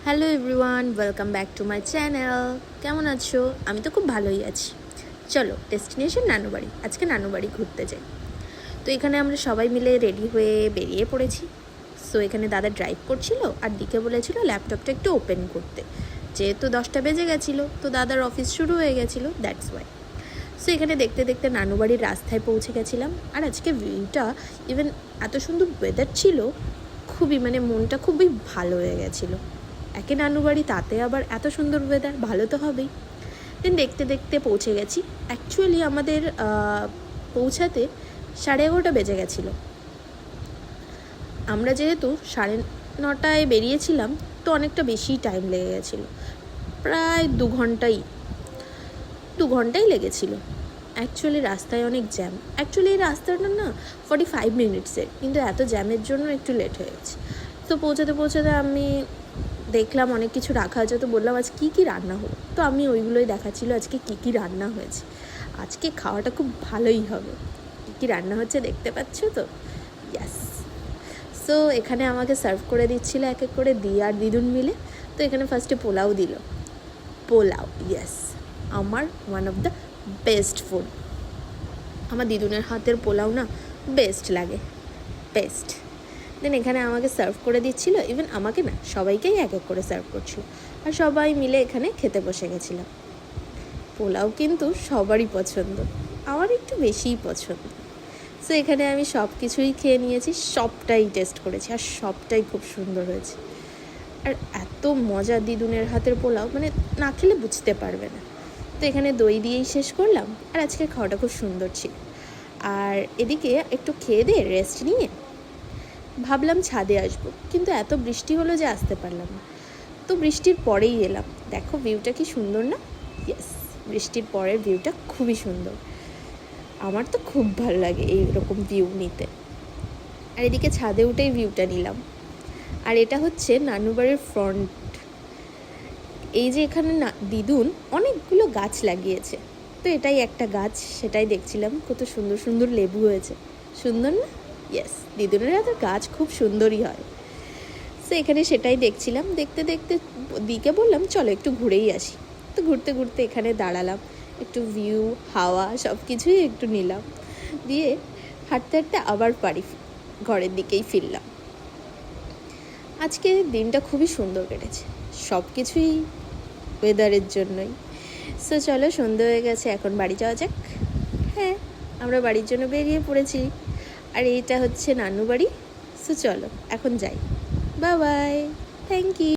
Hello everyone, welcome back to my channel. কেমন আছো? আমি তো খুব ভালোই আছি। চলো, ডেস্টিনেশন নানুবাড়ি। আজকে নানুবাড়ি ঘুরতে যাই। তো এখানে আমরা সবাই মিলে রেডি হয়ে বেরিয়ে পড়েছি। সো এখানে দাদা ড্রাইভ করছিল আর দিকে বলেছিল ল্যাপটপটা একটু ওপেন করতে, যেহেতু 10টা বেজে গেছিলো, তো দাদার অফিস শুরু হয়ে গেছিলো, দ্যাটস ওয়াই। সো এখানে দেখতে দেখতে নানুবাড়ির রাস্তায় পৌঁছে গেছিলাম। আর আজকে ভিউটা, ইভেন এত সুন্দর ওয়েদার ছিল, খুবই মনটা খুবই ভালো হয়ে গেছিলো। একে নানুবাড়ি, তাতে আবার এত সুন্দর ওয়েদার, ভালো তো হবেই। দেন দেখতে দেখতে পৌঁছে গেছি। অ্যাকচুয়ালি আমাদের পৌঁছাতে 11:30 বেজে গেছিলো। আমরা যেহেতু 9:30 বেরিয়েছিলাম, তো অনেকটা বেশি টাইম লেগে গেছিলো, প্রায় 2 ঘন্টাই লেগেছিলো। অ্যাকচুয়ালি রাস্তায় অনেক জ্যাম। অ্যাকচুয়ালি এই রাস্তাটা না 45 মিনিটসের, কিন্তু এত জ্যামের জন্য একটু লেট হয়ে গেছে। তো পৌঁছাতে আমি দেখলাম অনেক কিছু রাখা আছে, তো বললাম আজ কী রান্না হলো। তো আমি ওইগুলোই দেখাচ্ছিলো আজকে কী রান্না হয়েছে। আজকে খাওয়াটা খুব ভালোই হবে। কী রান্না হচ্ছে দেখতে পাচ্ছ তো? ইয়াস। সো এখানে আমাকে সার্ভ করে দিচ্ছিল এক এক করে দি আর দিদুন মিলে। তো এখানে ফার্স্টে পোলাও দিল। পোলাও, ইয়েস, আমার one of the best food. আমার দিদুনের হাতের পোলাও না বেস্ট লাগে, বেস্ট। দেন এখানে আমাকে সার্ভ করে দিচ্ছিলো, ইভেন আমাকে না, সবাইকেই এক এক করে সার্ভ করছিল। আর সবাই মিলে এখানে খেতে বসে গেছিলাম। পোলাও কিন্তু সবারই পছন্দ, আমার একটু বেশিই পছন্দ। সো এখানে আমি সব কিছুই খেয়ে নিয়েছি, সবটাই টেস্ট করেছি, আর সবটাই খুব সুন্দর হয়েছে। আর এত মজা দিদুনের হাতের পোলাও, না খেলে বুঝতে পারবে না। তো এখানে দই দিয়েই শেষ করলাম। আর আজকের খাওয়াটা খুব সুন্দর ছিল। আর এদিকে একটু খেয়ে দিয়ে রেস্ট নিয়ে ভাবলাম ছাদে আসবো, কিন্তু এত বৃষ্টি হলো যে আসতে পারলাম না। তো বৃষ্টির পরেই এলাম। দেখো ভিউটা কি সুন্দর না? ইয়েস, বৃষ্টির পরের ভিউটা খুবই সুন্দর। আমার তো খুব ভালো লাগে এইরকম ভিউ নিতে। আর এদিকে ছাদে উঠেই ভিউটা নিলাম। আর এটা হচ্ছে নানুবাড়ির ফ্রন্ট। এই যে এখানে না দিদুন অনেকগুলো গাছ লাগিয়েছে, তো এটাই একটা গাছ, সেটাই দেখছিলাম। কত সুন্দর সুন্দর লেবু হয়েছে, সুন্দর না? ইয়েস, দিদুনের হাতে গাছ খুব সুন্দরই হয়। সো এখানে সেটাই দেখছিলাম। দেখতে দেখতে দিকে বললাম চলো একটু ঘুরেই আসি। তো ঘুরতে ঘুরতে এখানে দাঁড়ালাম, একটু ভিউ, হাওয়া সব কিছুই একটু নিলাম। দিয়ে হাঁটতে হাঁটতে আবার ঘরের দিকেই ফিরলাম। আজকে দিনটা খুবই সুন্দর কেটেছে, সব কিছুই ওয়েদারের জন্যই। সো চলো, সন্ধে হয়ে গেছে, এখন বাড়ি যাওয়া যাক। হ্যাঁ, আমরা বাড়ির জন্য বেরিয়ে পড়েছি। আর এইটা হচ্ছে নানু বাড়ি। সো চলো এখন যাই। Bye bye, thank you.